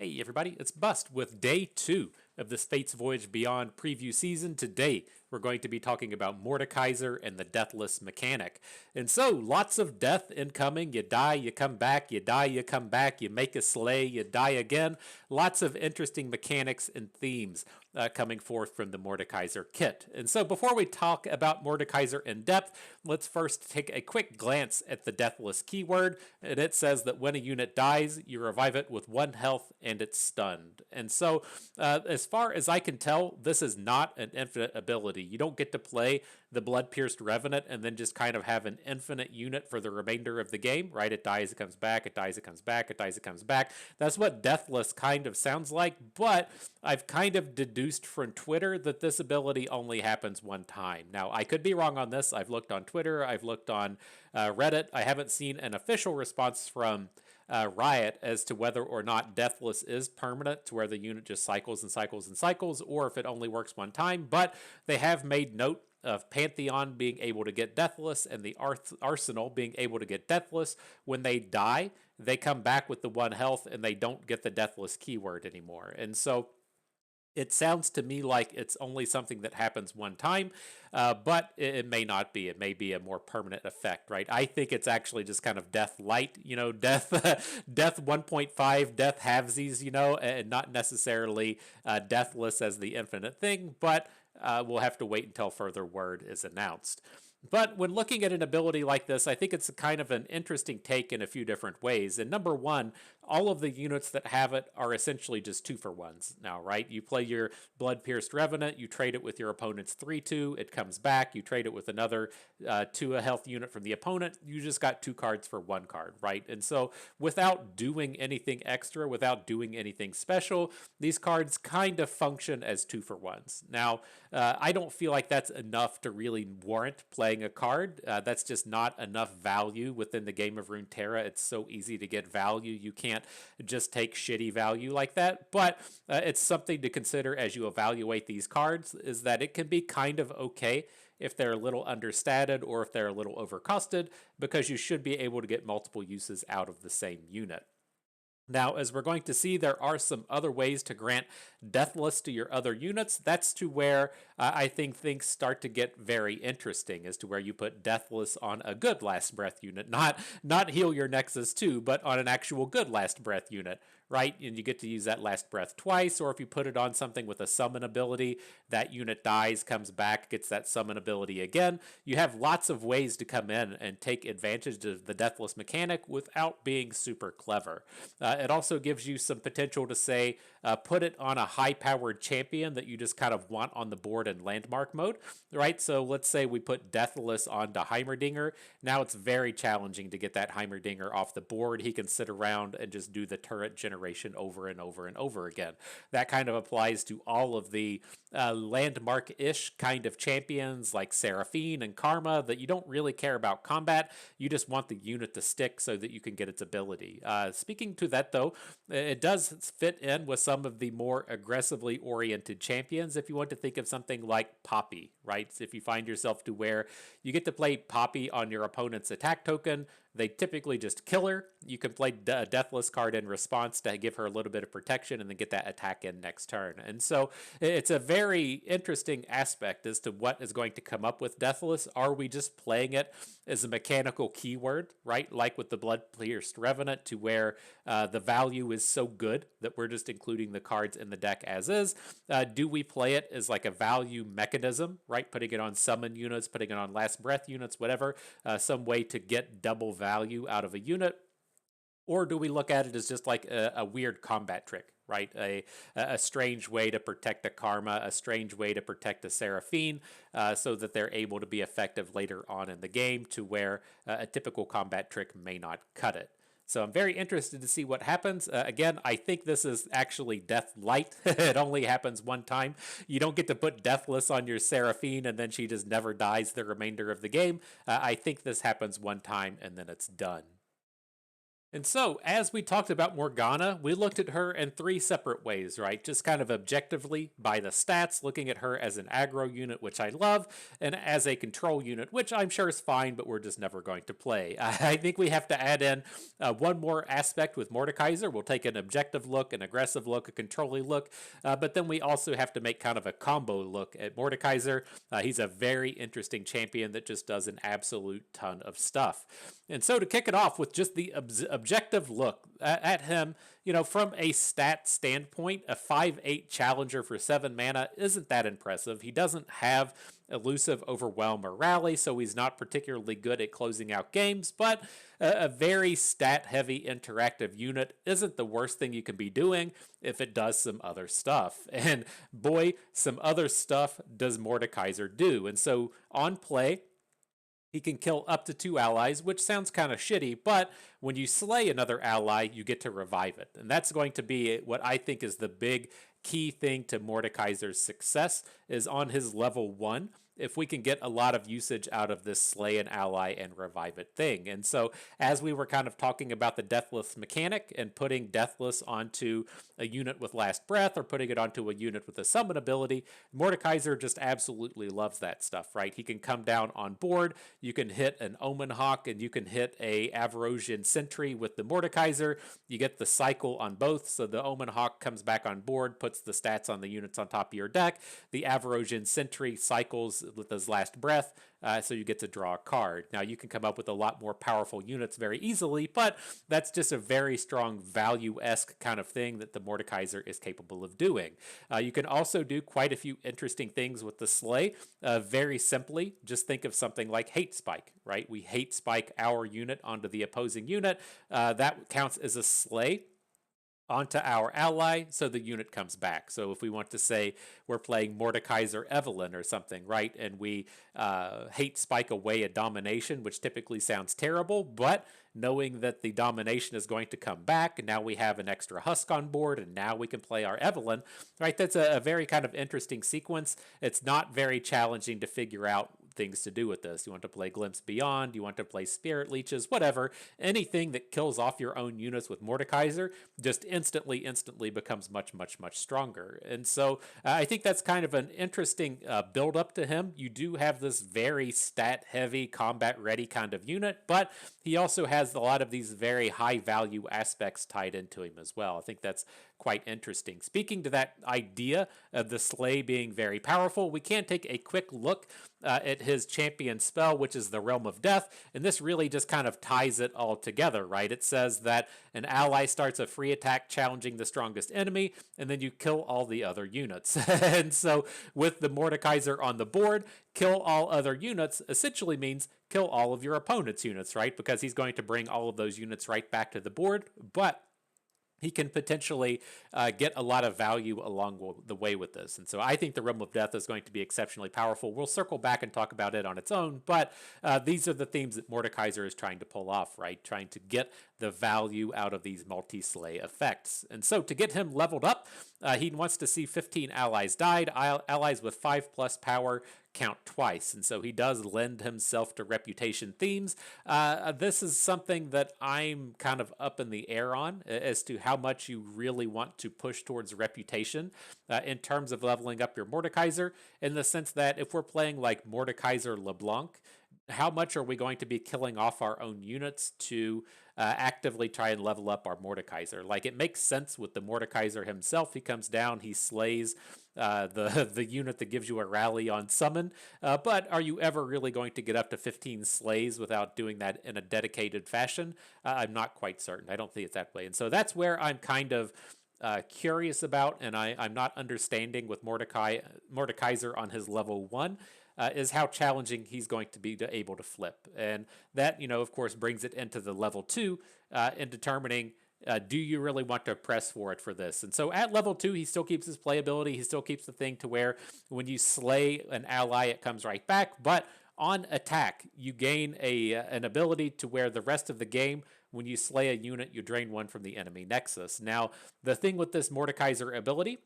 Hey everybody, it's Bust with day 2 of this Fates Voyage Beyond preview season. Today we're going to be talking about Mordekaiser and the Deathless mechanic. And so, lots of death incoming. You die, you come back, you die, you come back, you make a slay, you die again. Lots of interesting mechanics and themes coming forth from the Mordekaiser kit. And so before we talk about Mordekaiser in depth, let's first take a quick glance at the Deathless keyword. And it says that when a unit dies, you revive it with 1 health and it's stunned. And so as far as I can tell, this is not an infinite ability. You don't get to play the Blood-Pierced Revenant and then just kind of have an infinite unit for the remainder of the game, right? It dies, it comes back, it dies, it comes back, it dies, it comes back. That's what Deathless kind of sounds like, but I've kind of deduced from Twitter that this ability only happens one time. Now, I could be wrong on this. I've looked on Twitter, I've looked on Reddit. I haven't seen an official response from Riot as to whether or not Deathless is permanent, to where the unit just cycles and cycles and cycles, or if it only works one time. But they have made note of Pantheon being able to get Deathless and the Arsenal being able to get Deathless. When they die, they come back with the 1 health and they don't get the Deathless keyword anymore. And so it sounds to me like it's only something that happens one time, but it may not be. It may be a more permanent effect, right? I think it's actually just kind of death light, death, death 1.5, death halvesies, and not necessarily deathless as the infinite thing, but we'll have to wait until further word is announced. But when looking at an ability like this, I think it's kind of an interesting take in a few different ways. And number one, all of the units that have it are essentially just 2-for-1s now, right? You play your Blood-Pierced Revenant, you trade it with your opponent's 3-2, it comes back, you trade it with another 2 health unit from the opponent, you just got 2 cards for 1 card, right? And so without doing anything extra, without doing anything special, these cards kind of function as 2-for-1s. Now, I don't feel like that's enough to really warrant playing a card. That's just not enough value within the game of Runeterra. It's so easy to get value. You can't just take shitty value like that. But it's something to consider as you evaluate these cards, is that it can be kind of okay if they're a little understated or if they're a little overcosted, because you should be able to get multiple uses out of the same unit. Now, as we're going to see, there are some other ways to grant Deathless to your other units. That's to where I think things start to get very interesting, as to where you put Deathless on a good Last Breath unit. Not Heal Your Nexus 2, but on an actual good Last Breath unit, right? And you get to use that Last Breath twice, or if you put it on something with a summon ability, that unit dies, comes back, gets that summon ability again. You have lots of ways to come in and take advantage of the Deathless mechanic without being super clever. It also gives you some potential to say, put it on a high-powered champion that you just kind of want on the board in landmark mode, right? So let's say we put Deathless onto Heimerdinger. Now it's very challenging to get that Heimerdinger off the board. He can sit around and just do the turret generation over and over and over again. That kind of applies to all of the landmark-ish kind of champions like Seraphine and Karma that you don't really care about combat. You just want the unit to stick so that you can get its ability. Speaking to that, though, it does fit in with some of the more aggressively oriented champions. If you want to think of something like Poppy, right? If you find yourself to where you get to play Poppy on your opponent's attack token, they typically just kill her. You can play a Deathless card in response to give her a little bit of protection and then get that attack in next turn. And so it's a very interesting aspect as to what is going to come up with Deathless. Are we just playing it as a mechanical keyword, right? Like with the Blood-Pierced Revenant, to where the value is so good that we're just including the cards in the deck as is? Do we play it as like a value mechanism, right? Putting it on summon units, putting it on Last Breath units, whatever, some way to get double value out of a unit? Or do we look at it as just like a weird combat trick, right? A strange way to protect a Karma, a strange way to protect a Seraphine, so that they're able to be effective later on in the game, to where a typical combat trick may not cut it. So I'm very interested to see what happens. Again, I think this is actually Death Light. It only happens one time. You don't get to put Deathless on your Seraphine and then she just never dies the remainder of the game. I think this happens one time and then it's done. And so, as we talked about Morgana, we looked at her in three separate ways, right? Just kind of objectively by the stats, looking at her as an aggro unit, which I love, and as a control unit, which I'm sure is fine, but we're just never going to play. I think we have to add in one more aspect with Mordekaiser. We'll take an objective look, an aggressive look, a controlling look, but then we also have to make kind of a combo look at Mordekaiser. He's a very interesting champion that just does an absolute ton of stuff. And so to kick it off with just the objective look at him, from a stat standpoint, a 5/8 challenger for 7 mana isn't that impressive. He doesn't have elusive, overwhelm, or rally, so he's not particularly good at closing out games, but a very stat heavy interactive unit isn't the worst thing you can be doing if it does some other stuff. And boy, some other stuff does Mordekaiser do. And so on play, he can kill up to 2 allies, which sounds kind of shitty, but when you slay another ally, you get to revive it. And that's going to be what I think is the big key thing to Mordekaiser's success is on his level 1. If we can get a lot of usage out of this slay an ally and revive it thing. And so as we were kind of talking about the Deathless mechanic and putting Deathless onto a unit with last breath or putting it onto a unit with a summon ability, Mordekaiser just absolutely loves that stuff, right? He can come down on board, you can hit an Omen Hawk and you can hit a Avarosian Sentry with the Mordekaiser. You get the cycle on both, so the Omen Hawk comes back on board, puts the stats on the units on top of your deck. The Avarosian Sentry cycles with his last breath, so you get to draw a card. Now you can come up with a lot more powerful units very easily, but that's just a very strong value-esque kind of thing that the Mordekaiser is capable of doing. You can also do quite a few interesting things with the Slay. Very simply, just think of something like Hate Spike, right? We hate spike our unit onto the opposing unit. That counts as a Slay onto our ally, so the unit comes back. So if we want to say we're playing Mordekaiser Evelyn or something, right, and we hate spike away a domination, which typically sounds terrible, but knowing that the domination is going to come back, and now we have an extra husk on board, and now we can play our Evelyn, right? That's a very kind of interesting sequence. It's not very challenging to figure out things to do with this. You want to play Glimpse Beyond, you want to play Spirit Leeches, whatever. Anything that kills off your own units with Mordekaiser just instantly becomes much stronger. And so I think that's kind of an interesting build up to him. You do have this very stat heavy, combat ready kind of unit, but he also has a lot of these very high value aspects tied into him as well. I think that's quite interesting. Speaking to that idea of the Slay being very powerful, we can take a quick look at his champion spell, which is the Realm of Death, and this really just kind of ties it all together, right? It says that an ally starts a free attack challenging the strongest enemy, and then you kill all the other units. And so with the Mordekaiser on the board, kill all other units essentially means kill all of your opponent's units, right? Because he's going to bring all of those units right back to the board, but he can potentially get a lot of value along the way with this. And so I think the Realm of Death is going to be exceptionally powerful. We'll circle back and talk about it on its own, but these are the themes that Mordekaiser is trying to pull off, right? Trying to get the value out of these multi-slay effects. And so to get him leveled up, he wants to see 15 allies died, allies with 5+ power count twice. And so he does lend himself to reputation themes. This is something that I'm kind of up in the air on as to how much you really want to push towards reputation in terms of leveling up your Mordekaiser, in the sense that if we're playing like Mordekaiser LeBlanc, how much are we going to be killing off our own units to actively try and level up our Mordekaiser? Like, it makes sense with the Mordekaiser himself. He comes down, he slays the unit that gives you a rally on summon, but are you ever really going to get up to 15 slays without doing that in a dedicated fashion? I'm not quite certain. I don't think it's that way. And so that's where I'm kind of curious about, and I'm not understanding with Mordekaiser on his level 1. Is how challenging he's going to be able to flip. And that, of course, brings it into the level 2 in determining, do you really want to press for it for this? And so at level 2, he still keeps his playability. He still keeps the thing to where when you slay an ally, it comes right back. But on attack, you gain an ability to where the rest of the game, when you slay a unit, you drain 1 from the enemy nexus. Now, the thing with this Mordekaiser ability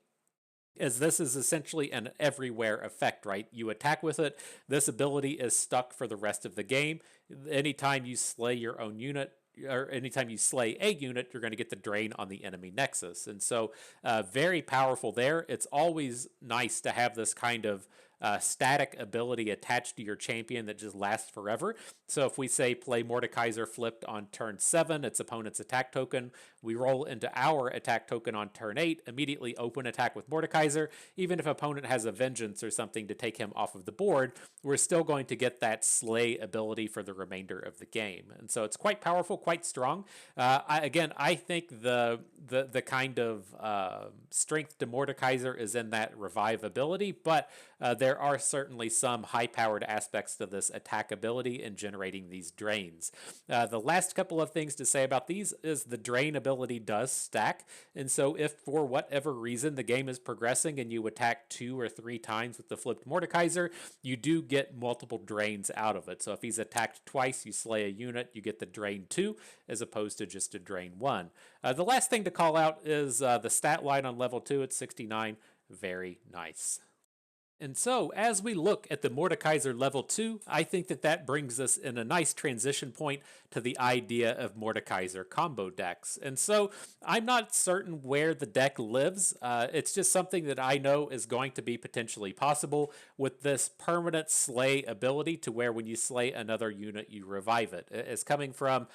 is this is essentially an everywhere effect, right? You attack with it, this ability is stuck for the rest of the game. Anytime you slay your own unit, or anytime you slay a unit, you're going to get the drain on the enemy nexus. And so, very powerful there. It's always nice to have this kind of static ability attached to your champion that just lasts forever. So if we say play Mordekaiser flipped on turn 7, its opponent's attack token, we roll into our attack token on turn 8, immediately open attack with Mordekaiser. Even if opponent has a vengeance or something to take him off of the board, we're still going to get that slay ability for the remainder of the game. And so it's quite powerful, quite strong. I think the kind of strength to Mordekaiser is in that revive ability, but there are certainly some high-powered aspects to this attack ability in generating these drains. The last couple of things to say about these is the drain ability does stack, and so if for whatever reason the game is progressing and you attack 2 or 3 times with the flipped Mordekaiser, you do get multiple drains out of it. So if he's attacked twice, you slay a unit, you get the drain 2 as opposed to just a drain 1. The last thing to call out is the stat line on level 2 at 69. Very nice. And so, as we look at the Mordekaiser level 2, I think that brings us in a nice transition point to the idea of Mordekaiser combo decks. And so, I'm not certain where the deck lives. It's just something that I know is going to be potentially possible with this permanent slay ability to where when you slay another unit, you revive it. It's coming from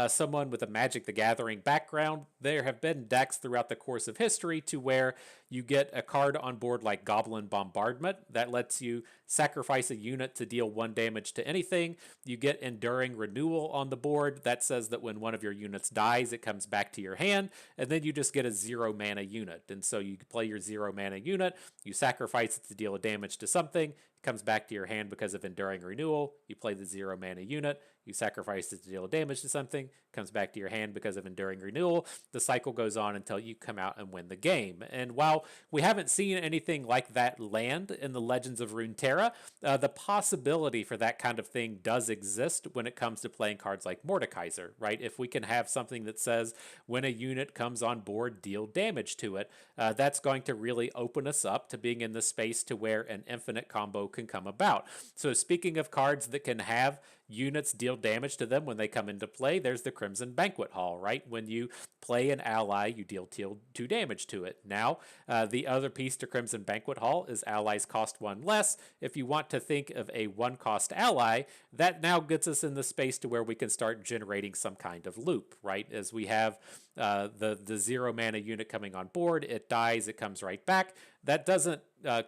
someone with a Magic the Gathering background. There have been decks throughout the course of history to where you get a card on board like Goblin Bombardment that lets you sacrifice a unit to deal 1 damage to anything. You get Enduring Renewal on the board that says that when one of your units dies, it comes back to your hand, and then you just get a 0 mana unit. And so you play your 0 mana unit, you sacrifice it to deal a damage to something, it comes back to your hand because of Enduring Renewal, you play the 0 mana unit, you sacrifice it to deal damage to something, comes back to your hand because of Enduring Renewal. The cycle goes on until you come out and win the game. And while we haven't seen anything like that land in the Legends of Runeterra, the possibility for that kind of thing does exist when it comes to playing cards like Mordekaiser, right? If we can have something that says when a unit comes on board, deal damage to it, that's going to really open us up to being in the space to where an infinite combo can come about. So speaking of cards that can have units deal damage to them when they come into play, there's the Crimson Banquet Hall, right? When you play an ally, you deal 2 damage to it. Now, the other piece to Crimson Banquet Hall is allies cost 1 less. If you want to think of a 1-cost ally, that now gets us in the space to where we can start generating some kind of loop, right? As we have the 0 mana unit coming on board, it dies, it comes right back. That doesn't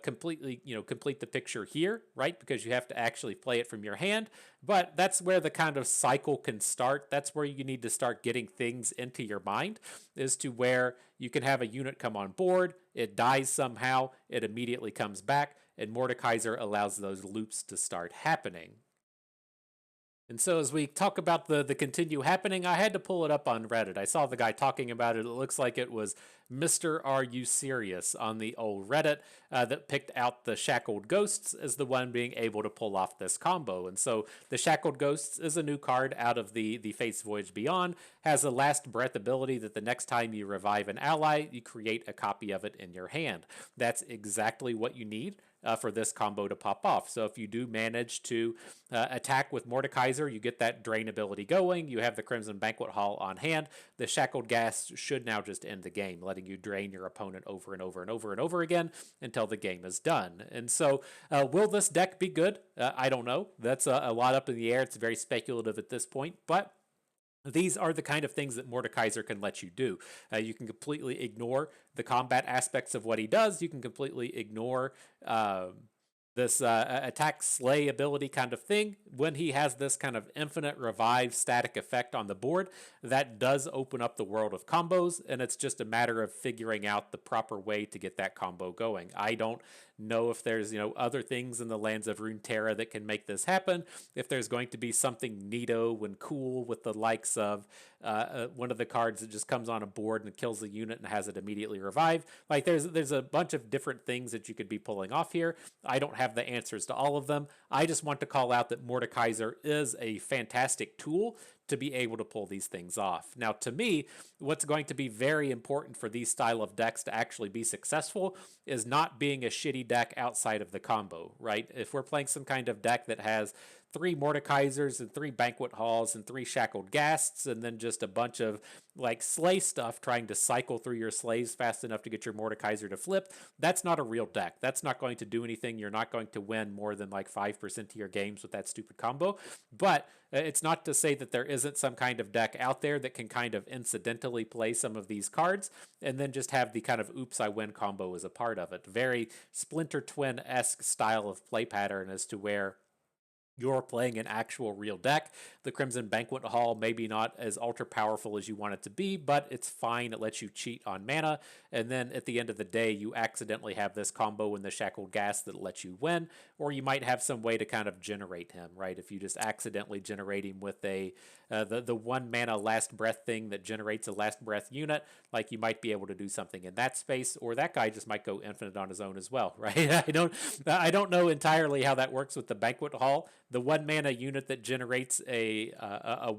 completely, complete the picture here, right? Because you have to actually play it from your hand. But that's where the kind of cycle can start. That's where you need to start getting things into your mind, is to where you can have a unit come on board, it dies somehow, it immediately comes back, and Mordekaiser allows those loops to start happening. And so as we talk about the continue happening, I had to pull it up on Reddit. I saw the guy talking about it. It looks like it was Mr. Are You Serious on the old Reddit that picked out the Shackled Ghosts as the one being able to pull off this combo. And so the Shackled Ghosts is a new card out of the Fates Voyage Beyond, has a Last Breath ability that the next time you revive an ally, you create a copy of it in your hand. That's exactly what you need for this combo to pop off. So if you do manage to attack with Mordekaiser, you get that drain ability going, you have the Crimson Banquet Hall on hand, the Shackled Gas should now just end the game, letting you drain your opponent over and over and over and over again until the game is done. And so will this deck be good? I don't know. That's a lot up in the air. It's very speculative at this point, but these are the kind of things that Mordekaiser can let you do. You can completely ignore the combat aspects of what he does. You can completely ignore this attack slay ability kind of thing. When he has this kind of infinite revive static effect on the board, that does open up the world of combos, and it's just a matter of figuring out the proper way to get that combo going. I don't know if there's other things in the Lands of Runeterra that can make this happen, if there's going to be something neato and cool with the likes of one of the cards that just comes on a board and kills the unit and has it immediately revive. Like there's a bunch of different things that you could be pulling off here. I don't have the answers to all of them. I just want to call out that Mordekaiser is a fantastic tool to be able to pull these things off. Now, to me, what's going to be very important for these style of decks to actually be successful is not being a shitty deck outside of the combo, right? If we're playing some kind of deck that has 3 Mordekaisers and 3 Banquet Halls and 3 Shackled Ghasts, and then just a bunch of like slay stuff trying to cycle through your slays fast enough to get your Mordekaiser to flip, that's not a real deck. That's not going to do anything. You're not going to win more than like 5% of your games with that stupid combo. But it's not to say that there isn't some kind of deck out there that can kind of incidentally play some of these cards and then just have the kind of oops, I win combo as a part of it. Very Splinter Twin-esque style of play pattern as to where you're playing an actual real deck. The Crimson Banquet Hall maybe not as ultra powerful as you want it to be, but it's fine. It lets you cheat on mana. And then at the end of the day, you accidentally have this combo in the Shackled Ghast that lets you win, or you might have some way to kind of generate him, right? If you just accidentally generate him with the 1 mana Last Breath thing that generates a Last Breath unit, like you might be able to do something in that space, or that guy just might go infinite on his own as well, right? I don't know entirely how that works with the Banquet Hall. The 1 mana unit that generates a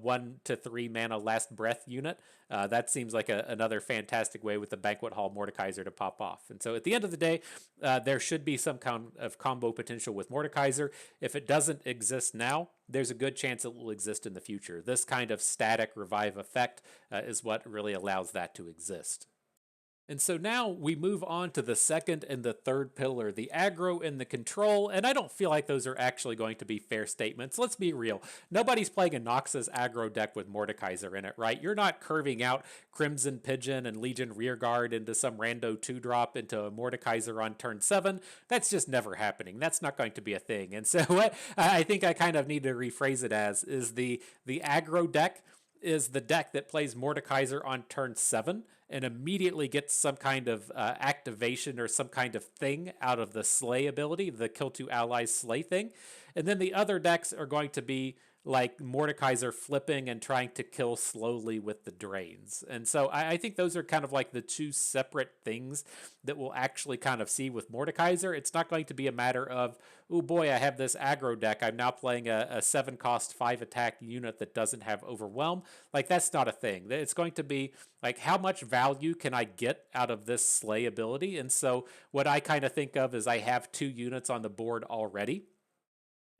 1 to 3 mana Last Breath unit, that seems like another fantastic way with the Banquet Hall Mordekaiser to pop off. And so at the end of the day, there should be some kind of combo potential with Mordekaiser. If it doesn't exist now, there's a good chance it will exist in the future. This kind of static revive effect is what really allows that to exist. And so now we move on to the second and the third pillar, the aggro and the control, and I don't feel like those are actually going to be fair statements. Let's be real. Nobody's playing a Noxus aggro deck with Mordekaiser in it, right? You're not curving out Crimson Pigeon and Legion Rearguard into some rando 2-drop into a Mordekaiser on turn 7. That's just never happening. That's not going to be a thing. And so what I think I kind of need to rephrase it as is the aggro deck is the deck that plays Mordekaiser on turn 7 and immediately gets some kind of activation or some kind of thing out of the slay ability, the kill 2 allies slay thing. And then the other decks are going to be like Mordekaiser flipping and trying to kill slowly with the drains. And so I think those are kind of like the two separate things that we'll actually kind of see with Mordekaiser. It's not going to be a matter of, oh boy, I have this aggro deck. I'm now playing a 7-cost 5-attack unit that doesn't have Overwhelm. Like, that's not a thing. It's going to be like, how much value can I get out of this slay ability? And so what I kind of think of is I have 2 units on the board already.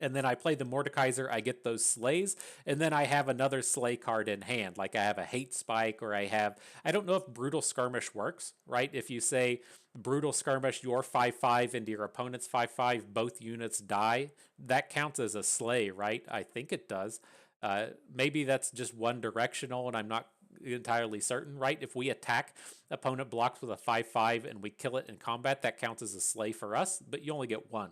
And then I play the Mordekaiser, I get those slays, and then I have another slay card in hand. Like I have a Hate Spike, or I don't know if Brutal Skirmish works, right? If you say Brutal Skirmish, your 5/5 into your opponent's 5/5, both units die, that counts as a slay, right? I think it does. Maybe that's just one directional, and I'm not entirely certain, right? If we attack, opponent blocks with a 5/5 and we kill it in combat, that counts as a slay for us, but you only get one.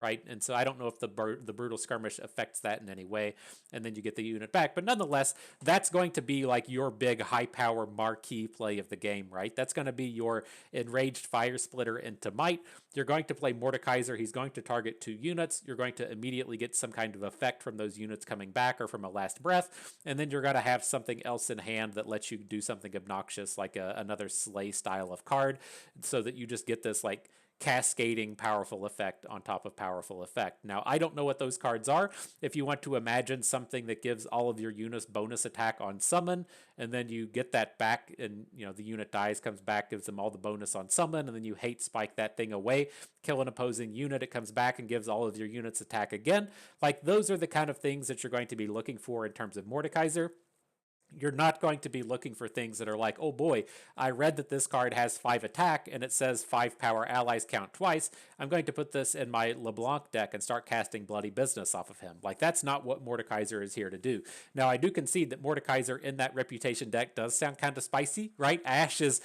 Right, and so I don't know if the Brutal Skirmish affects that in any way, and then you get the unit back. But nonetheless, that's going to be like your big high-power marquee play of the game, right? That's going to be your Enraged Fire Splitter into Might. You're going to play Mordekaiser. He's going to target 2 units. You're going to immediately get some kind of effect from those units coming back or from a Last Breath, and then you're going to have something else in hand that lets you do something obnoxious, like another Slay style of card, so that you just get this like cascading powerful effect on top of powerful effect. Now, I don't know what those cards are. If you want to imagine something that gives all of your units bonus attack on summon, and then you get that back, and the unit dies, comes back, gives them all the bonus on summon, and then you Hate Spike that thing away, kill an opposing unit, it comes back and gives all of your units attack again. Like, those are the kind of things that you're going to be looking for in terms of Mordekaiser. You're not going to be looking for things that are like, oh boy, I read that this card has 5 attack and it says 5 power allies count twice. I'm going to put this in my LeBlanc deck and start casting Bloody Business off of him. Like, that's not what Mordekaiser is here to do. Now, I do concede that Mordekaiser in that Reputation deck does sound kind of spicy, right? Ash is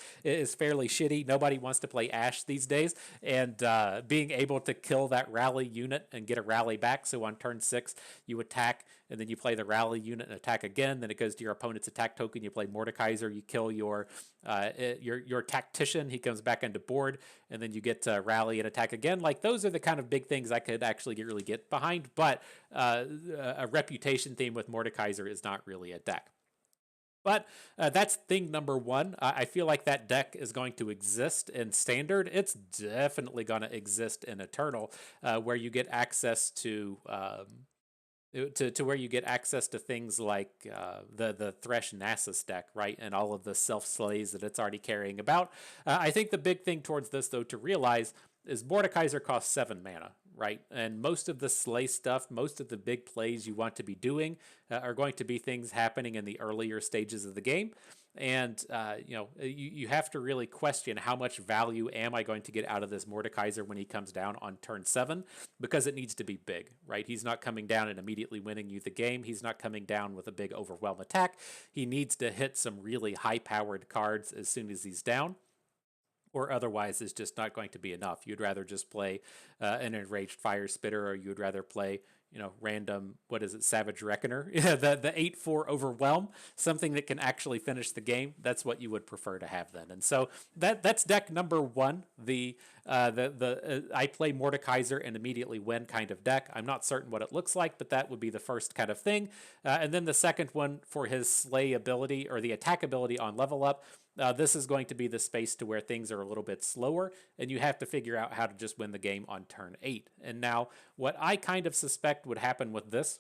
fairly shitty. Nobody wants to play Ash these days. And being able to kill that rally unit and get a rally back, so on turn 6, you attack, and then you play the rally unit and attack again, then it goes to your opponent's attack token, you play Mordekaiser, you kill your tactician, he comes back into board, and then you get to rally and attack again. Like, those are the kind of big things I could actually really get behind, but a Reputation theme with Mordekaiser is not really a deck. But that's thing number 1. I feel like that deck is going to exist in Standard. It's definitely going to exist in Eternal, where you get access to to where you get access to things like the Thresh Nasus deck, right, and all of the self slays that it's already carrying about. I think the big thing towards this, though, to realize is Mordekaiser costs 7 mana, right? And most of the slay stuff, most of the big plays you want to be doing are going to be things happening in the earlier stages of the game. And you have to really question how much value am I going to get out of this Mordekaiser when he comes down on turn 7, because it needs to be big, right? He's not coming down and immediately winning you the game. He's not coming down with a big overwhelm attack. He needs to hit some really high-powered cards as soon as he's down, or otherwise it's just not going to be enough. You'd rather just play an enraged fire spitter, or you'd rather play random, what is it, Savage Reckoner, the 8/4 overwhelm, something that can actually finish the game. That's what you would prefer to have then. And so that's deck number 1, the I play Mordekaiser and immediately win kind of deck. I'm not certain what it looks like, but that would be the first kind of thing. And then the second one for his slay ability, or the attack ability on level up. This is going to be the space to where things are a little bit slower, and you have to figure out how to just win the game on turn 8. And now, what I kind of suspect would happen with this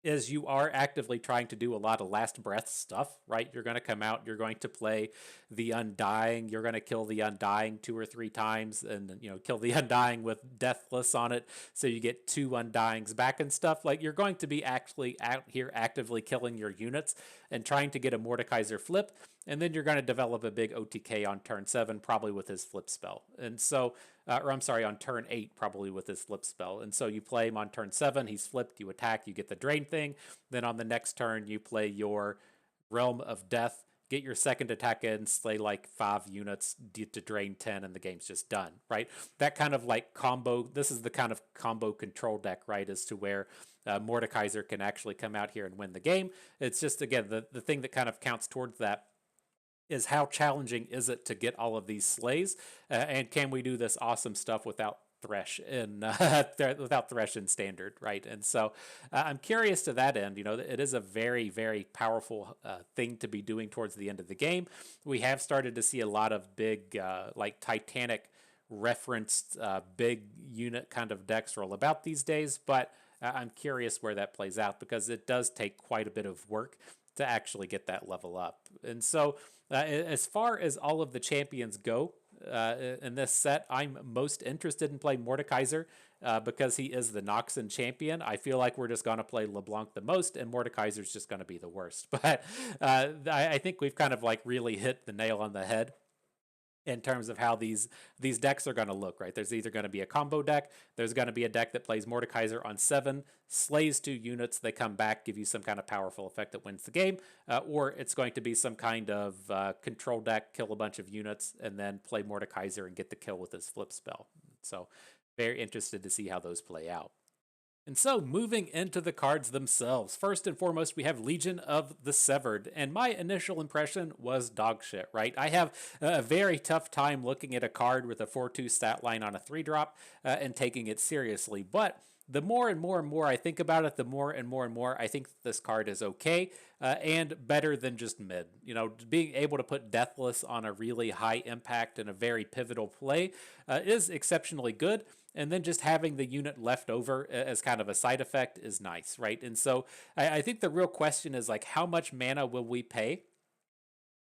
is you are actively trying to do a lot of last breath stuff, right? You're going to come out, you're going to play the Undying, you're going to kill the Undying 2 or 3 times, and kill the Undying with Deathless on it, so you get 2 Undyings back and stuff. Like, you're going to be actually out here actively killing your units and trying to get a Mordekaiser flip, and then you're going to develop a big OTK on turn 7, probably with his flip spell. And so, or I'm sorry, on turn 8, probably with his flip spell. And so you play him on turn 7, he's flipped, you attack, you get the drain thing. Then on the next turn, you play your Realm of Death, get your second attack in, slay like 5 units to drain 10, and the game's just done, right? That kind of like combo, this is the kind of combo control deck, right, as to where Mordekaiser can actually come out here and win the game. It's just, again, the thing that kind of counts towards that is how challenging is it to get all of these slays, and can we do this awesome stuff without Thresh in without Thresh in standard, right? And so I'm curious to that end. It is a very, very powerful thing to be doing towards the end of the game. We have started to see a lot of big like Titanic referenced big unit kind of decks roll about these days, but I'm curious where that plays out, because it does take quite a bit of work to actually get that level up. And so as far as all of the champions go in this set, I'm most interested in playing Mordekaiser because he is the Noxen champion. I feel like we're just going to play LeBlanc the most, and Mordekaiser's just going to be the worst. But I think we've kind of like really hit the nail on the head in terms of how these decks are going to look, right? There's either going to be a combo deck, there's going to be a deck that plays Mordekaiser on 7, slays 2 units, they come back, give you some kind of powerful effect that wins the game, or it's going to be some kind of control deck, kill a bunch of units, and then play Mordekaiser and get the kill with his flip spell. So very interested to see how those play out. And so, moving into the cards themselves, first and foremost, we have Legion of the Severed. And my initial impression was dog shit, right? I have a very tough time looking at a card with a 4/2 stat line on a 3-drop and taking it seriously. But the more and more and more I think about it, the more and more I think this card is okay and better than just mid. Being able to put Deathless on a really high impact and a very pivotal play is exceptionally good. And then just having the unit left over as kind of a side effect is nice, right? And so I think the real question is, like, how much mana will we pay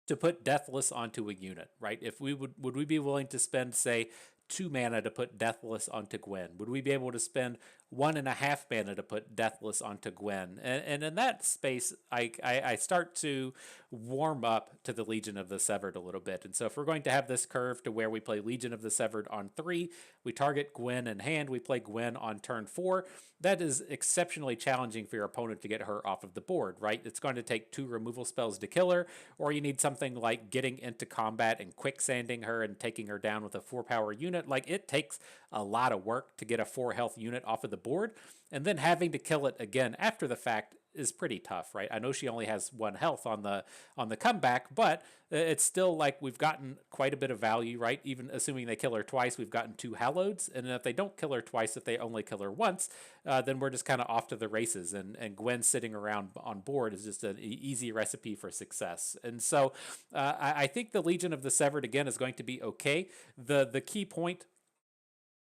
to put Deathless onto a unit, right? If we would we be willing to spend, say, 2 mana to put Deathless onto Gwen? Would we be able to spend 1.5 mana to put Deathless onto Gwen? And in that space, I start to warm up to the Legion of the Severed a little bit. And so if we're going to have this curve to where we play Legion of the Severed on 3, we target Gwen in hand, we play Gwen on turn 4, that is exceptionally challenging for your opponent to get her off of the board, right? It's going to take 2 removal spells to kill her, or you need something like getting into combat and quicksanding her and taking her down with a 4-power unit. Like, it takes a lot of work to get a 4 health unit off of the board, and then having to kill it again after the fact is pretty tough, right? I know she only has 1 health on the comeback, but it's still like we've gotten quite a bit of value, right? Even assuming they kill her twice, we've gotten 2 Halloeds, and if they don't kill her twice, if they only kill her once, then we're just kind of off to the races, and Gwen sitting around on board is just an easy recipe for success. And so I think the Legion of the Severed, again, is going to be okay. The key point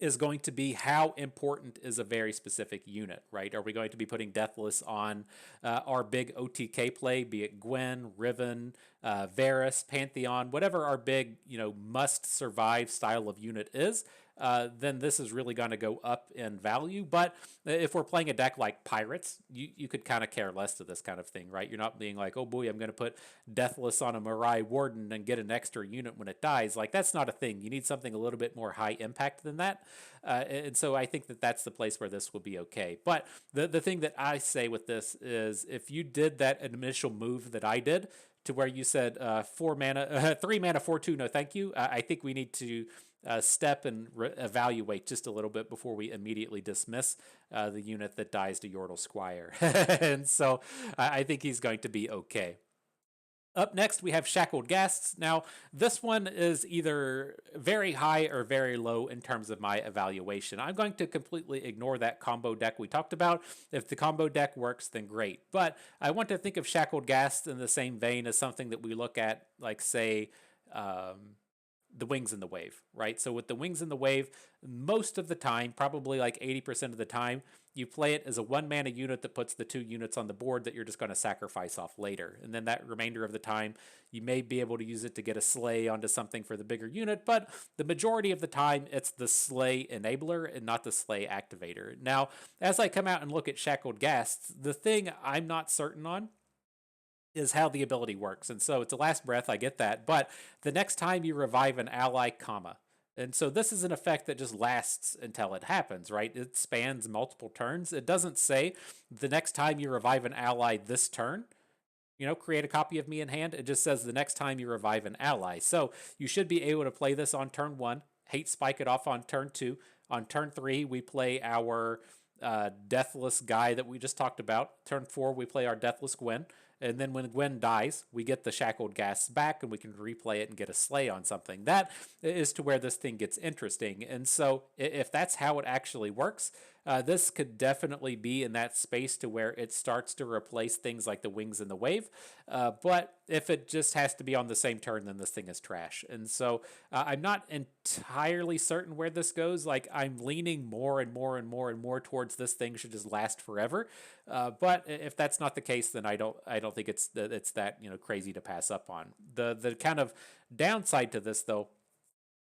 is going to be how important is a very specific unit, right? Are we going to be putting Deathless on our big OTK play, be it Gwen, Riven, Varus, Pantheon, whatever our big, must survive style of unit is? Then this is really going to go up in value. But if we're playing a deck like Pirates, you could kind of care less to this kind of thing, right? You're not being like, oh boy, I'm going to put Deathless on a Mirai Warden and get an extra unit when it dies. Like, that's not a thing. You need something a little bit more high impact than that. And so I think that that's the place where this will be okay. But the thing that I say with this is if you did that initial move that I did, to where you said 4 mana, 3 mana, 4/2, no thank you, I think we need to step and evaluate just a little bit before we immediately dismiss the unit that dies to Yordle Squire. And so I think he's going to be okay. Up next, we have Shackled Ghasts. Now, this one is either very high or very low in terms of my evaluation. I'm going to completely ignore that combo deck we talked about. If the combo deck works, then great. But I want to think of Shackled Ghasts in the same vein as something that we look at, like, say, the Wings in the Wave, right? So with the Wings in the Wave, most of the time, probably like 80% of the time, you play it as a 1 mana unit that puts the 2 units on the board that you're just going to sacrifice off later. And then that remainder of the time, you may be able to use it to get a Slay onto something for the bigger unit, but the majority of the time, it's the Slay enabler and not the Slay activator. Now, as I come out and look at Shackled Ghasts, the thing I'm not certain on is how the ability works. And so it's a last breath, I get that, but the next time you revive an ally, comma. And so this is an effect that just lasts until it happens, right? It spans multiple turns. It doesn't say the next time you revive an ally this turn, create a copy of me in hand. It just says the next time you revive an ally. So you should be able to play this on turn 1, hate spike it off on turn 2. On turn 3, we play our Deathless guy that we just talked about. Turn 4, we play our Deathless Gwen. And then when Gwen dies, we get the Shackled Ghasts back and we can replay it and get a Slay on something. That is to where this thing gets interesting. And so if that's how it actually works, this could definitely be in that space to where it starts to replace things like the Wings in the Wave. But if it just has to be on the same turn, then this thing is trash. And so I'm not entirely certain where this goes. Like, I'm leaning more and more and more and more towards this thing should just last forever. But if that's not the case, then I don't think it's that crazy to pass up on. The kind of downside to this, though,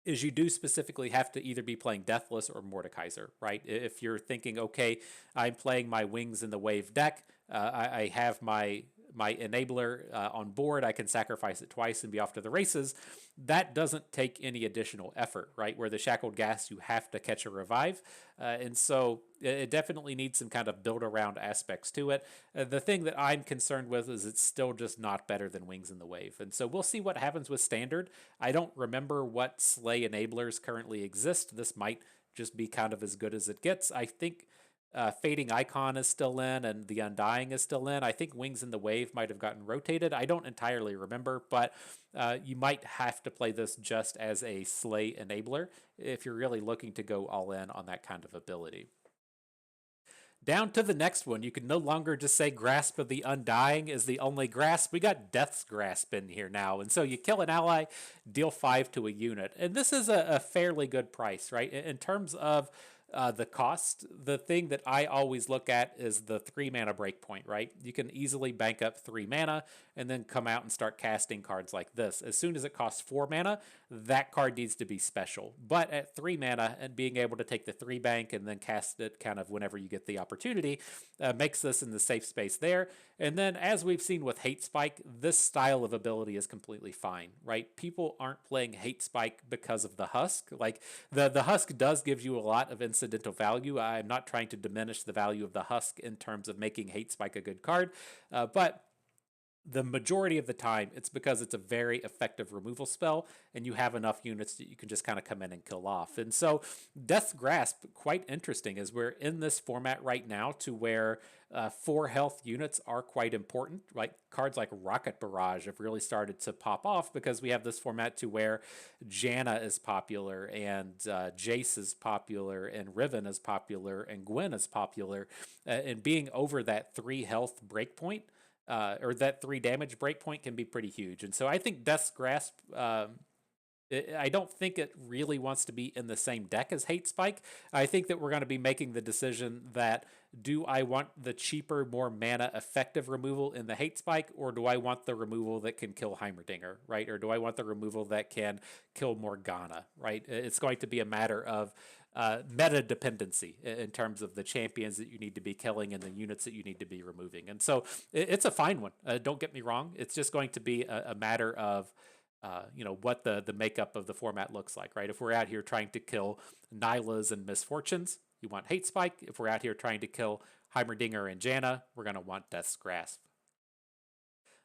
is you do specifically have to either be playing Deathless or Mordekaiser, right? If you're thinking, okay, I'm playing my Wings in the Wave deck, I have my enabler on board, I can sacrifice it twice and be off to the races. That doesn't take any additional effort, right? Where the Shackled Ghast, you have to catch a revive. And so it definitely needs some kind of build around aspects to it. The thing that I'm concerned with is it's still just not better than Wings in the Wave. And so we'll see what happens with Standard. I don't remember what Slay enablers currently exist. This might just be kind of as good as it gets. I think Fading Icon is still in and the Undying is still in. I think Wings in the Wave might have gotten rotated. I don't entirely remember, but you might have to play this just as a Slay enabler if you're really looking to go all in on that kind of ability. Down to the next one. You can no longer just say Grasp of the Undying is the only grasp. We got Death's Grasp in here now. And so you kill an ally, deal 5 to a unit. And this is a fairly good price, right? In terms of the cost, the thing that I always look at is the 3 mana breakpoint, right? You can easily bank up 3 mana and then come out and start casting cards like this. As soon as it costs 4 mana, that card needs to be special. But at 3 mana and being able to take the 3 bank and then cast it kind of whenever you get the opportunity makes this in the safe space there. And then as we've seen with Hate Spike, this style of ability is completely fine, right? People aren't playing Hate Spike because of the Husk. Like the Husk does give you a lot of incidental value. I'm not trying to diminish the value of the Husk in terms of making Hate Spike a good card, but the majority of the time, it's because it's a very effective removal spell, and you have enough units that you can just kind of come in and kill off. And so Death's Grasp, quite interesting, as we're in this format right now to where 4 health units are quite important. Like cards like Rocket Barrage have really started to pop off because we have this format to where Janna is popular, and Jace is popular, and Riven is popular, and Gwen is popular, and being over that 3 health breakpoint, or that 3 damage breakpoint can be pretty huge. And so I think Death's Grasp I don't think it really wants to be in the same deck as Hate Spike. I think that we're going to be making the decision that do I want the cheaper, more mana effective removal in the Hate Spike, or do I want the removal that can kill Heimerdinger, right? Or do I want the removal that can kill Morgana, right? It's going to be a matter of meta dependency in terms of the champions that you need to be killing and the units that you need to be removing. And so it's a fine one. Don't get me wrong. It's just going to be a matter of what the makeup of the format looks like, right? If we're out here trying to kill Nylas and Misfortunes, you want Hate Spike. If we're out here trying to kill Heimerdinger and Janna, we're going to want Death's Grasp.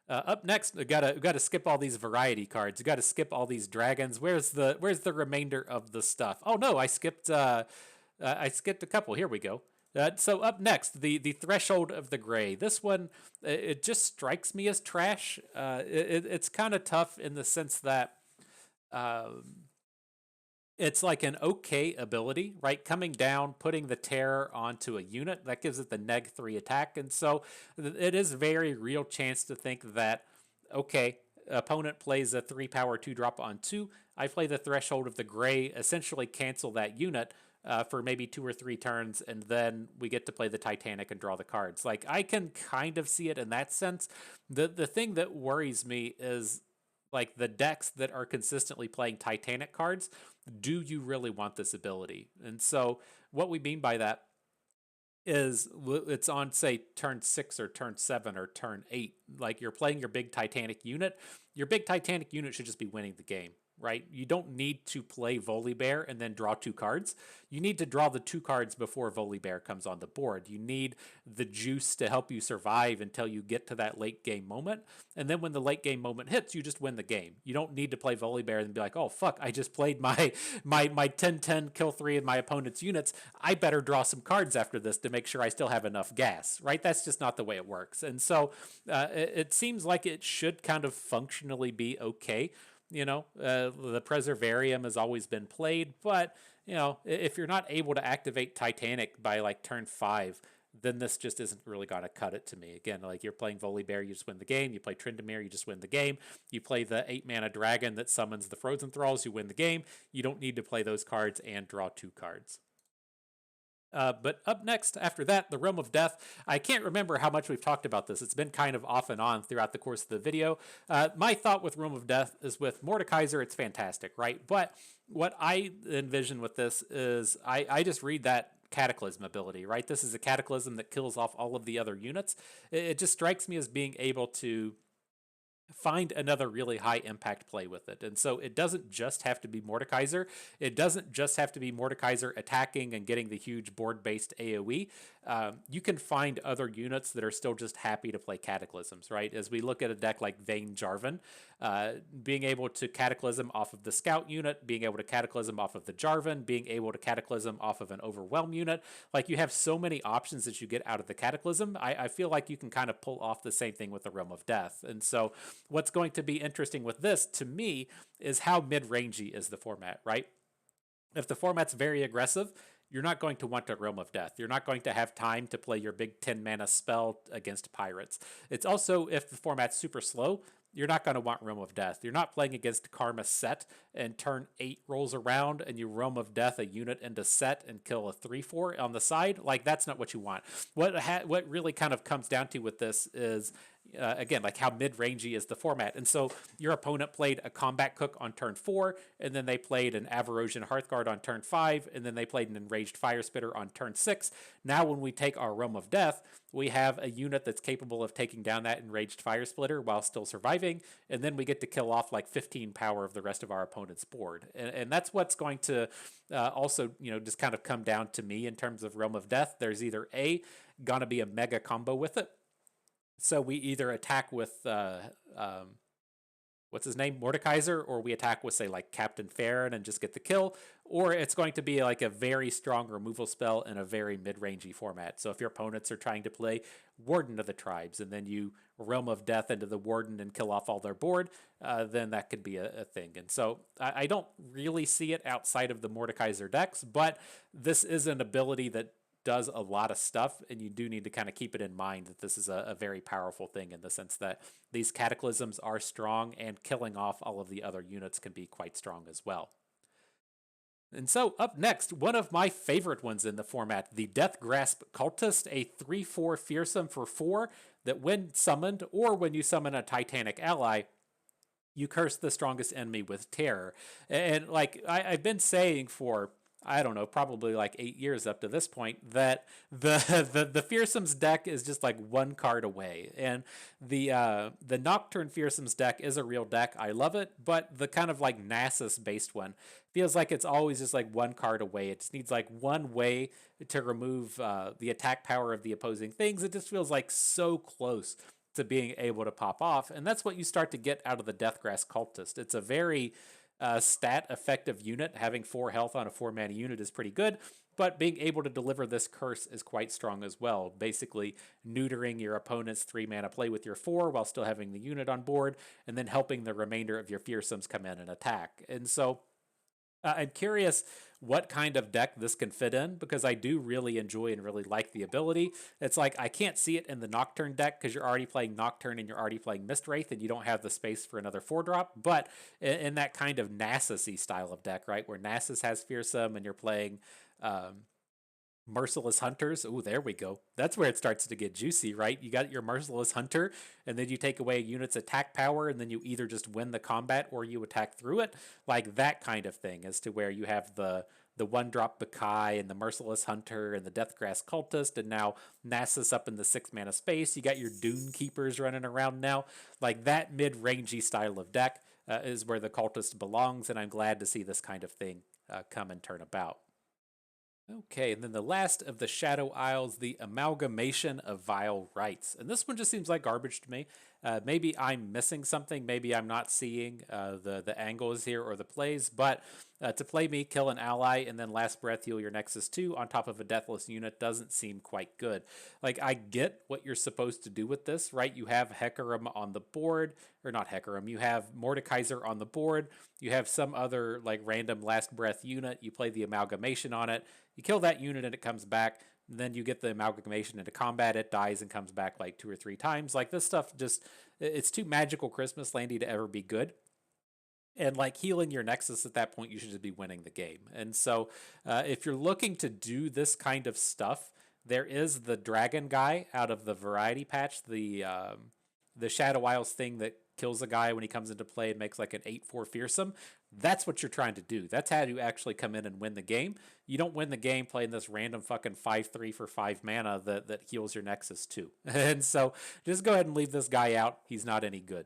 Up next, we gotta skip all these variety cards. You gotta skip all these dragons. Where's the remainder of the stuff? Oh no, I skipped a couple. Here we go. So up next, the Threshold of the Gray. This one, it just strikes me as trash. It's kind of tough in the sense that it's like an okay ability, right? Coming down, putting the terror onto a unit, that gives it the neg 3 attack. And so it is very real chance to think that, okay, opponent plays a 3 power 2 drop on 2. I play the Threshold of the Gray, essentially cancel that unit for maybe 2 or 3 turns, and then we get to play the Titanic and draw the cards. Like, I can kind of see it in that sense. The thing that worries me is like the decks that are consistently playing Titanic cards, do you really want this ability? And so what we mean by that is it's on, say, turn 6 or turn 7 or turn 8. Like, you're playing your big Titanic unit. Your big Titanic unit should just be winning the game, right? You don't need to play Volibear and then draw 2 cards. You need to draw the 2 cards before Volibear comes on the board. You need the juice to help you survive until you get to that late game moment. And then when the late game moment hits, you just win the game. You don't need to play Volibear and be like, oh fuck, I just played my 10-10 kill 3 of my opponent's units. I better draw some cards after this to make sure I still have enough gas, right? That's just not the way it works. And so it seems like it should kind of functionally be okay. The Preservarium has always been played, but if you're not able to activate Titanic by like turn 5, then this just isn't really going to cut it to me. Again, like, you're playing Volibear, you just win the game. You play Tryndamere, you just win the game. You play the 8 mana dragon that summons the Frozen Thralls, you win the game. You don't need to play those cards and draw 2 cards. But up next, after that, the Realm of Death. I can't remember how much we've talked about this. It's been kind of off and on throughout the course of the video. My thought with Realm of Death is with Mordekaiser, it's fantastic, right? But what I envision with this is I just read that Cataclysm ability, right? This is a Cataclysm that kills off all of the other units. It just strikes me as being able to find another really high impact play with it. And so it doesn't just have to be Mordekaiser. It doesn't just have to be Mordekaiser attacking and getting the huge board-based AoE. You can find other units that are still just happy to play Cataclysms, right? As we look at a deck like Vayne Jarvan, being able to Cataclysm off of the Scout unit, being able to Cataclysm off of the Jarvan, being able to Cataclysm off of an Overwhelm unit. Like, you have so many options that you get out of the Cataclysm. I feel like you can kind of pull off the same thing with the Realm of Death. And so what's going to be interesting with this, to me, is how mid-rangey is the format, right? If the format's very aggressive, you're not going to want a Realm of Death. You're not going to have time to play your big 10 mana spell against pirates. It's also, if the format's super slow, you're not going to want Realm of Death. You're not playing against Karma Set and turn 8 rolls around and you Realm of Death a unit into Set and kill a 3/4 on the side. Like, that's not what you want. What really kind of comes down to with this is, again, like, how mid-rangey is the format. And so your opponent played a Combat Cook on turn 4, and then they played an Avarosian Hearthguard on turn 5, and then they played an Enraged Firespitter on turn 6. Now when we take our Realm of Death, we have a unit that's capable of taking down that Enraged Firesplitter while still surviving, and then we get to kill off like 15 power of the rest of our opponent's board. And that's what's going to also, just kind of come down to me in terms of Realm of Death. There's either gonna be a mega combo with it. So we either attack with what's his name, Mordekaiser, or we attack with, say, like Captain Farron and just get the kill, or it's going to be like a very strong removal spell in a very mid-rangey format. So if your opponents are trying to play Warden of the Tribes and then you Realm of Death into the Warden and kill off all their board, then that could be a thing. And so I don't really see it outside of the Mordekaiser decks, but this is an ability that does a lot of stuff, and you do need to kind of keep it in mind that this is a very powerful thing in the sense that these cataclysms are strong, and killing off all of the other units can be quite strong as well. And so, up next, one of my favorite ones in the format, the Death Grasp Cultist, a 3/4 fearsome for 4 that, when summoned or when you summon a Titanic ally, you curse the strongest enemy with terror. And like I've been saying for, I don't know, probably like 8 years up to this point, that the fearsomes deck is just like one card away. And the Nocturne fearsomes deck is a real deck. I love it, but the kind of like Nasus based one feels like it's always just like one card away. It just needs like one way to remove the attack power of the opposing things. It just feels like so close to being able to pop off. And that's what you start to get out of the Deathgrass Cultist. It's a very stat effective unit. Having 4 health on a 4-mana unit is pretty good, but being able to deliver this curse is quite strong as well. Basically, neutering your opponent's 3-mana play with your 4 while still having the unit on board, and then helping the remainder of your fearsomes come in and attack. And so I'm curious what kind of deck this can fit in, because I do really enjoy and really like the ability. It's like I can't see it in the Nocturne deck because you're already playing Nocturne and you're already playing Mistwraith and you don't have the space for another 4-drop. But in that kind of Nasus-y style of deck, right, where Nasus has Fearsome and you're playing Merciless Hunters. Oh, there we go. That's where it starts to get juicy, right? You got your Merciless Hunter, and then you take away a unit's attack power, and then you either just win the combat or you attack through it. Like that kind of thing, as to where you have the 1-drop Bakai and the Merciless Hunter and the Deathgrass Cultist, and now Nasus up in the 6-mana space. You got your Dune Keepers running around now. Like that mid-rangey style of deck is where the Cultist belongs, and I'm glad to see this kind of thing come and turn about. Okay, and then the last of the Shadow Isles, the Amalgamation of Vile Rites. And this one just seems like garbage to me. Maybe I'm missing something. Maybe I'm not seeing the angles here or the plays. But to play me, kill an ally, and then last breath heal your Nexus 2 on top of a Deathless unit doesn't seem quite good. Like, I get what you're supposed to do with this, right? You have Hecarim on the board, or not Hecarim, you have Mordekaiser on the board. You have some other, like, random last breath unit. You play the Amalgamation on it. You kill that unit and it comes back. Then you get the Amalgamation into combat. It dies and comes back like 2 or 3 times. Like this stuff just, it's too magical Christmas landy to ever be good. And like healing your Nexus at that point, you should just be winning the game. And so if you're looking to do this kind of stuff, there is the Dragon guy out of the Variety Patch, the Shadow Isles thing that kills a guy when he comes into play and makes like an 8/4 fearsome. That's what you're trying to do. That's how you actually come in and win the game. You don't win the game playing this random fucking 5/3 for 5 mana that heals your Nexus too. And so just go ahead and leave this guy out. He's not any good.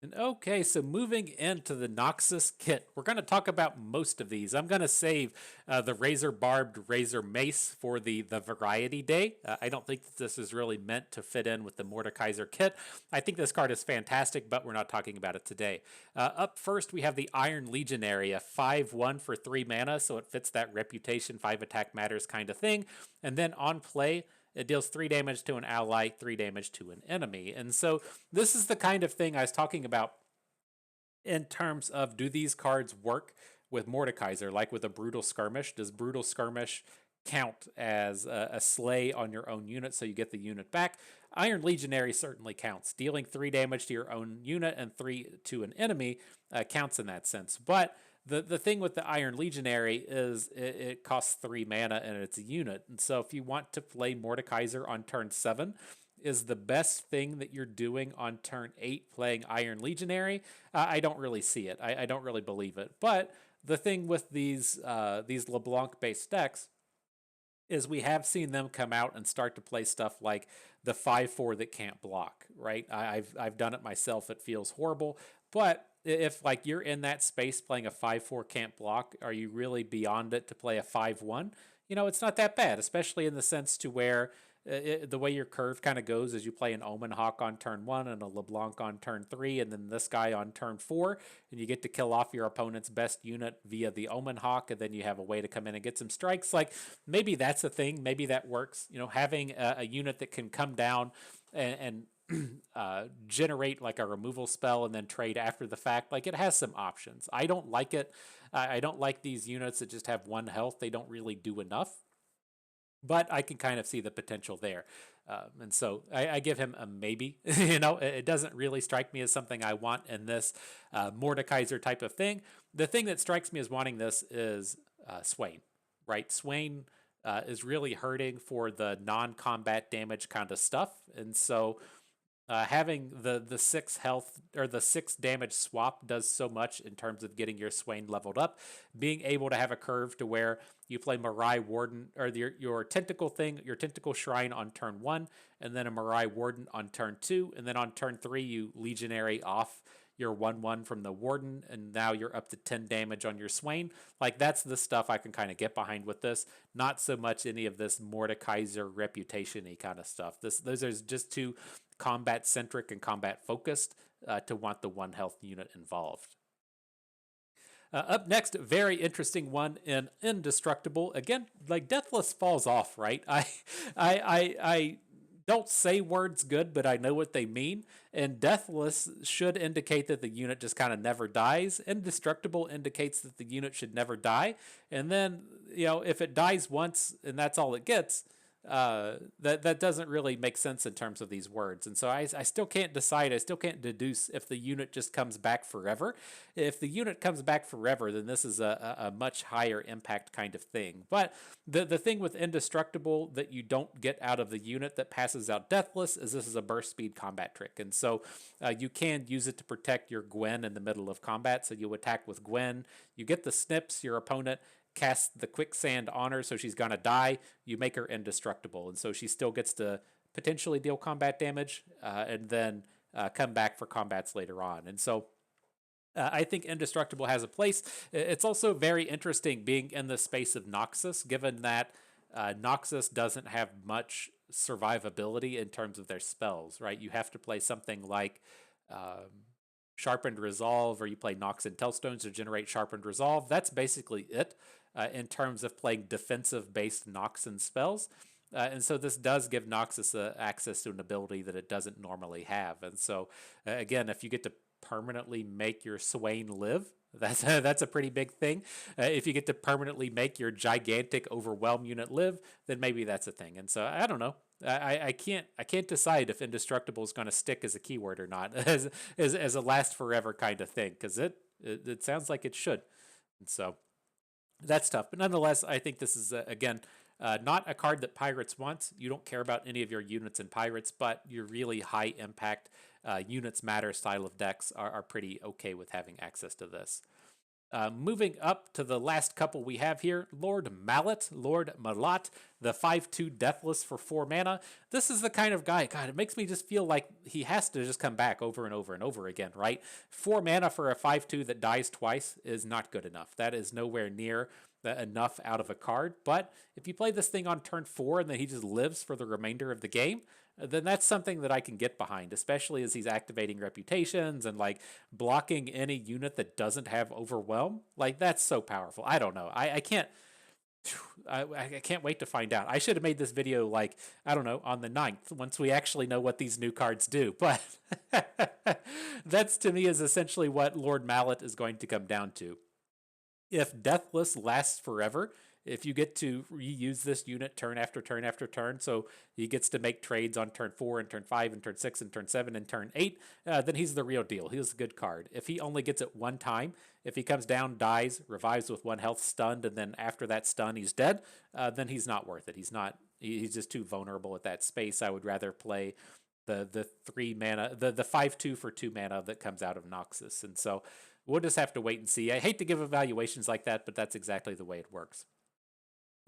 And okay, so moving into the Noxus kit, we're going to talk about most of these. I'm going to save the Razor Barbed Razor Mace for the Variety Day. I don't think that this is really meant to fit in with the Mordekaiser kit. I think this card is fantastic, but we're not talking about it today. Up first, we have the Iron Legionary, a 5/1 for 3 mana, so it fits that reputation, 5 attack matters kind of thing. And then on play, it deals 3 damage to an ally, 3 damage to an enemy. And so this is the kind of thing I was talking about in terms of, do these cards work with Mordekaiser, like with a Brutal Skirmish? Does Brutal Skirmish count as a slay on your own unit so you get the unit back? Iron Legionary certainly counts. Dealing 3 damage to your own unit and 3 to an enemy counts in that sense. But the thing with the Iron Legionary is it costs 3 mana and it's a unit. And so if you want to play Mordekaiser on turn 7, is the best thing that you're doing on turn 8 playing Iron Legionary? I don't really see it. I don't really believe it. But the thing with these LeBlanc-based decks is we have seen them come out and start to play stuff like the 5/4 that can't block, right? I've done it myself. It feels horrible. But if like you're in that space playing a 5/4 can't block, are you really beyond it to play a 5/1? It's not that bad, especially in the sense to where the way your curve kind of goes is you play an Omen Hawk on turn 1 and a LeBlanc on turn 3, and then this guy on turn 4, and you get to kill off your opponent's best unit via the Omen Hawk, and then you have a way to come in and get some strikes. Like maybe that's a thing, maybe that works. Having a unit that can come down and generate like a removal spell and then trade after the fact, like it has some options. I don't like it. I don't like these units that just have 1 health. They don't really do enough. but I can kind of see the potential there. And so I give him a maybe. It doesn't really strike me as something I want in this Mordekaiser type of thing. The thing that strikes me as wanting this is Swain, right? Swain is really hurting for the non-combat damage kind of stuff, and so having the 6 health or the 6 damage swap does so much in terms of getting your Swain leveled up. Being able to have a curve to where you play Mirai Warden or your tentacle thing, your tentacle shrine on turn 1, and then a Mirai Warden on turn 2, and then on turn 3 you legionary off your 1/1 from the Warden, and now you're up to 10 damage on your Swain. Like, that's the stuff I can kind of get behind with this. Not so much any of this Mordekaiser reputation-y kind of stuff. Those are just too combat centric and combat focused to want the 1 health unit involved. Up next, very interesting one in Indestructible. Again, like Deathless falls off, right? I don't say words good, but I know what they mean. And Deathless should indicate that the unit just kind of never dies. Indestructible indicates that the unit should never die. And then, if it dies once and that's all it gets, that doesn't really make sense in terms of these words. And so I still can't decide. I still can't deduce if the unit just comes back forever. If the unit comes back forever, then this is a much higher impact kind of thing. But the thing with Indestructible that you don't get out of the unit that passes out Deathless is this is a burst speed combat trick. And so you can use it to protect your Gwen in the middle of combat. So you attack with Gwen, you get the snips, your opponent cast the quicksand on her, so she's gonna die. You make her indestructible, and so she still gets to potentially deal combat damage, and then come back for combats later on. And so I think Indestructible has a place. It's also very interesting being in the space of Noxus, given that Noxus doesn't have much survivability in terms of their spells, right? You have to play something like Sharpened Resolve, or you play Nox and Tellstones to generate Sharpened Resolve. That's basically it in terms of playing defensive-based Noxan spells. And so this does give Noxus access to an ability that it doesn't normally have. And so, again, if you get to permanently make your Swain live, that's a pretty big thing. If you get to permanently make your gigantic Overwhelm unit live, then maybe that's a thing. And so I don't know. I can't decide if Indestructible is going to stick as a keyword or not as a last forever kind of thing, because it sounds like it should. And so that's tough. But nonetheless, I think this is again not a card that Pirates wants. You don't care about any of your units in Pirates, but your really high impact units matter style of decks are pretty okay with having access to this. Moving up to the last couple we have here, Lord Malat, the 5/2 Deathless for 4 mana. This is the kind of guy, God, it makes me just feel like he has to just come back over and over and over again, right? 4 mana for a 5/2 that dies twice is not good enough. That is nowhere near enough out of a card. But if you play this thing on turn 4 and then he just lives for the remainder of the game, then that's something that I can get behind, especially as he's activating reputations and like blocking any unit that doesn't have Overwhelm. Like, that's so powerful. I don't know. I can't. I can't wait to find out. I should have made this video, like, I don't know, on the 9th, once we actually know what these new cards do. But that's, to me, is essentially what Lord Malat is going to come down to. If Deathless lasts forever, if you get to reuse this unit turn after turn after turn, so he gets to make trades on turn 4 and turn 5 and turn 6 and turn 7 and turn 8, then he's the real deal. He's a good card. If he only gets it one time, if he comes down, dies, revives with 1 health, stunned, and then after that stun he's dead, then he's not worth it. He's just too vulnerable at that space. I would rather play the 3 mana, the 5/2 for 2 mana that comes out of Noxus. And so we'll just have to wait and see. I hate to give evaluations like that, but that's exactly the way it works.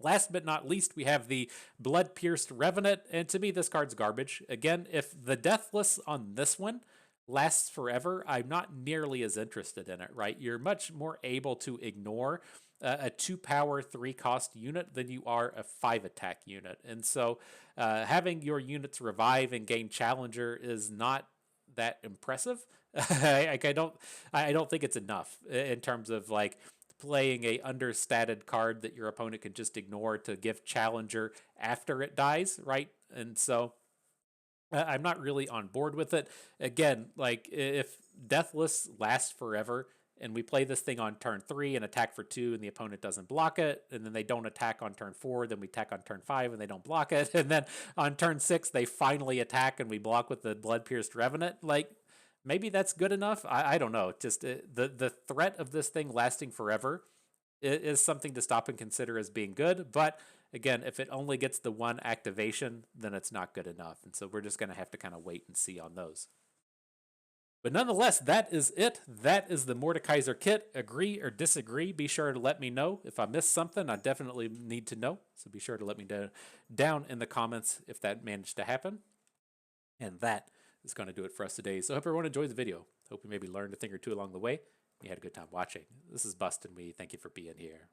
Last but not least, we have the Blood-Pierced Revenant, and to me, this card's garbage. Again, if the Deathless on this one lasts forever, I'm not nearly as interested in it, right? You're much more able to ignore a 2-power, 3-cost unit than you are a 5-attack unit. And so having your units revive and gain Challenger is not that impressive. I don't think it's enough in terms of like playing a understated card that your opponent can just ignore to give Challenger after it dies, right? And so I'm not really on board with it. Again, like if Deathless lasts forever and we play this thing on turn 3 and attack for 2 and the opponent doesn't block it, and then they don't attack on turn 4, then we attack on turn 5 and they don't block it, and then on turn 6 they finally attack and we block with the Blood-Pierced Revenant, like, maybe that's good enough. I don't know. Just the threat of this thing lasting forever is something to stop and consider as being good. But again, if it only gets the one activation, then it's not good enough. And so we're just going to have to kind of wait and see on those. But nonetheless, that is it. That is the Mordekaiser kit. Agree or disagree, be sure to let me know. If I missed something, I definitely need to know. So be sure to let me know down in the comments if that managed to happen. And that is going to do it for us today. So I hope everyone enjoyed the video. Hope you maybe learned a thing or two along the way. You had a good time watching. This is Bustin' We. Thank you for being here.